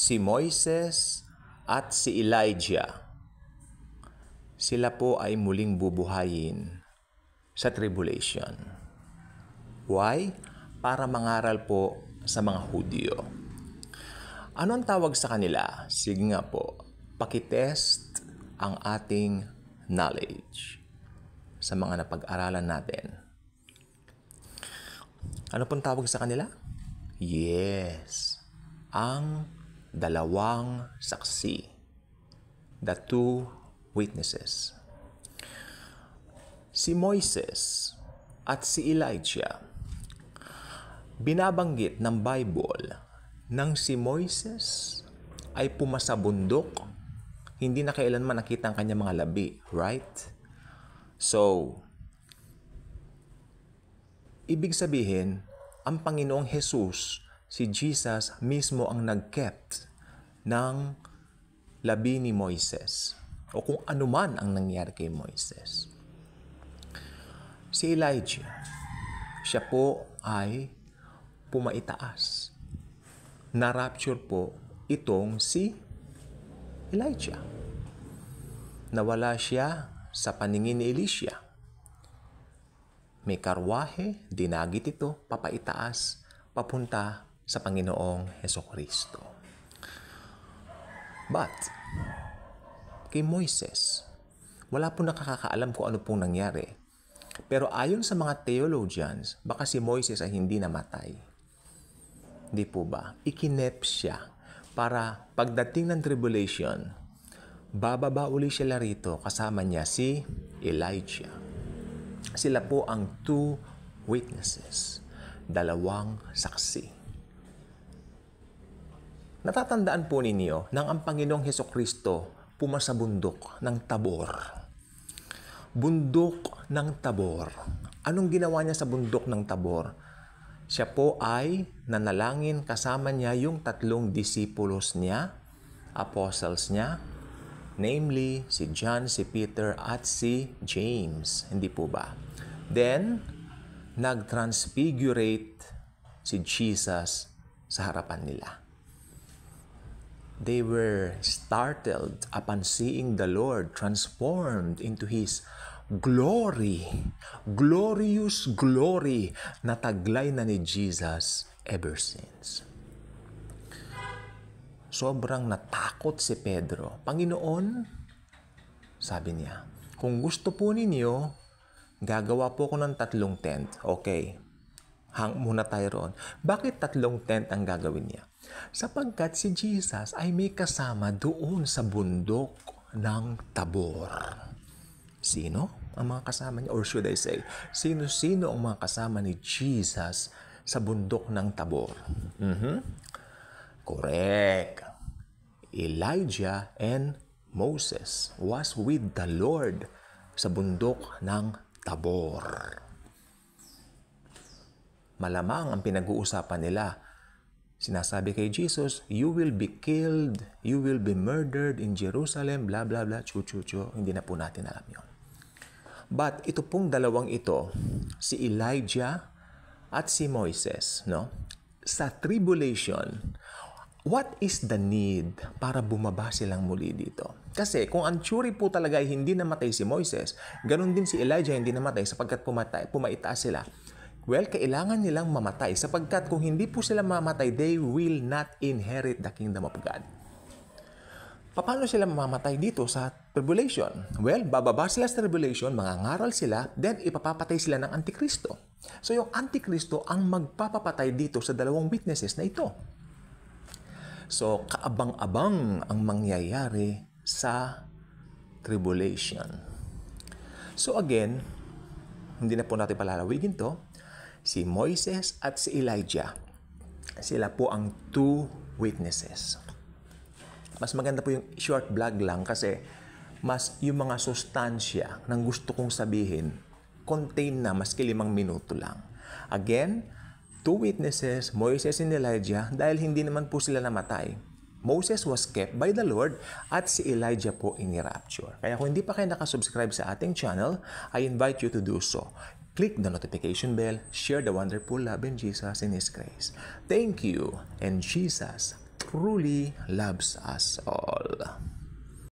si Moises at si Elijah. Sila po ay muling bubuhayin sa tribulation. Why? Para mangaral po sa mga Hudyo. Ano ang tawag sa kanila? Sige nga po, pakitest ang ating knowledge sa mga napag-aralan natin. Ano pong tawag sa kanila? Yes, ang dalawang saksi. The two witnesses. Si Moises at si Elijah, binabanggit ng Bible nang si Moises ay pumasa bundok, hindi na kailanman nakita ang kanyang mga labi, right? So, ibig sabihin, ang Panginoong Jesus, si Jesus mismo ang nag-kept ng labi ni Moises o kung ano man ang nangyari kay Moises. Si Elijah, siya po ay pumaitaas. Na-rapture po itong si Elijah. Nawala siya sa paningin ni Elisha. May karwahe, dinagit ito, papaitaas, papunta sa Panginoong Hesukristo. But, kay Moises, wala po nakakaalam kung ano pong nangyari. Pero ayon sa mga theologians, baka si Moises ay hindi namatay. Di po ba? Ikinep siya para pagdating ng tribulation, bababa uli siya rito kasama niya si Elijah. Sila po ang two witnesses, dalawang saksi. Natatandaan po ninyo nang ang Panginoong Hesukristo pumasa bundok ng Tabor. Bundok ng Tabor. Anong ginawa niya sa bundok ng Tabor? Siya po ay nanalangin kasama niya yung tatlong disipulos niya, apostles niya, namely si John, si Peter, at si James. Hindi po ba? Then, nag-transfigurate si Jesus sa harapan nila. They were startled upon seeing the Lord transformed into His glory. Glorious glory na taglay na ni Jesus ever since. Sobrang natakot si Pedro. Panginoon, sabi niya, kung gusto po ninyo, gagawa po ko ng 3 tent. Okay, hang muna tayo roon. Bakit 3 tent ang gagawin niya? Sapagkat si Jesus ay may kasama doon sa bundok ng Tabor. Sino ang mga kasama niya? Or should I say, sino-sino ang mga kasama ni Jesus sa bundok ng Tabor? Correct. Elijah and Moses was with the Lord sa bundok ng Tabor. Malamang ang pinag-uusapan nila, sinasabi kay Jesus, you will be killed, you will be murdered in Jerusalem, blah, blah, blah, chu-chu-chu. Hindi na po natin alam yon. But ito pong dalawang ito, si Elijah at si Moises, no? Sa tribulation, what is the need para bumaba silang muli dito? Kasi kung ang tsuri po talaga ay hindi namatay si Moises, ganun din si Elijah hindi namatay sapagkat pumaitaas sila. Well, kailangan nilang mamatay sapagkat kung hindi po sila mamatay, they will not inherit the kingdom of God. Paano sila mamamatay dito sa tribulation? Well, bababa sila sa tribulation, mangangaral sila, then ipapapatay sila ng Antikristo. So yung Antikristo ang magpapapatay dito sa dalawang witnesses na ito. So kaabang-abang ang mangyayari sa tribulation. So again, hindi na po natin palalawigin to. Si Moises at si Elijah, sila po ang two witnesses. Mas maganda po yung short vlog lang kasi mas yung mga sustansya ng gusto kong sabihin contain na maski 5 minuto lang. Again, two witnesses, Moises and Elijah, dahil hindi naman po sila namatay. Moses was kept by the Lord at si Elijah po in-rapture. Kaya kung hindi pa kayo nakasubscribe sa ating channel, I invite you to do so. Click the notification bell, share the wonderful love in Jesus and His grace. Thank you, and Jesus truly loves us all.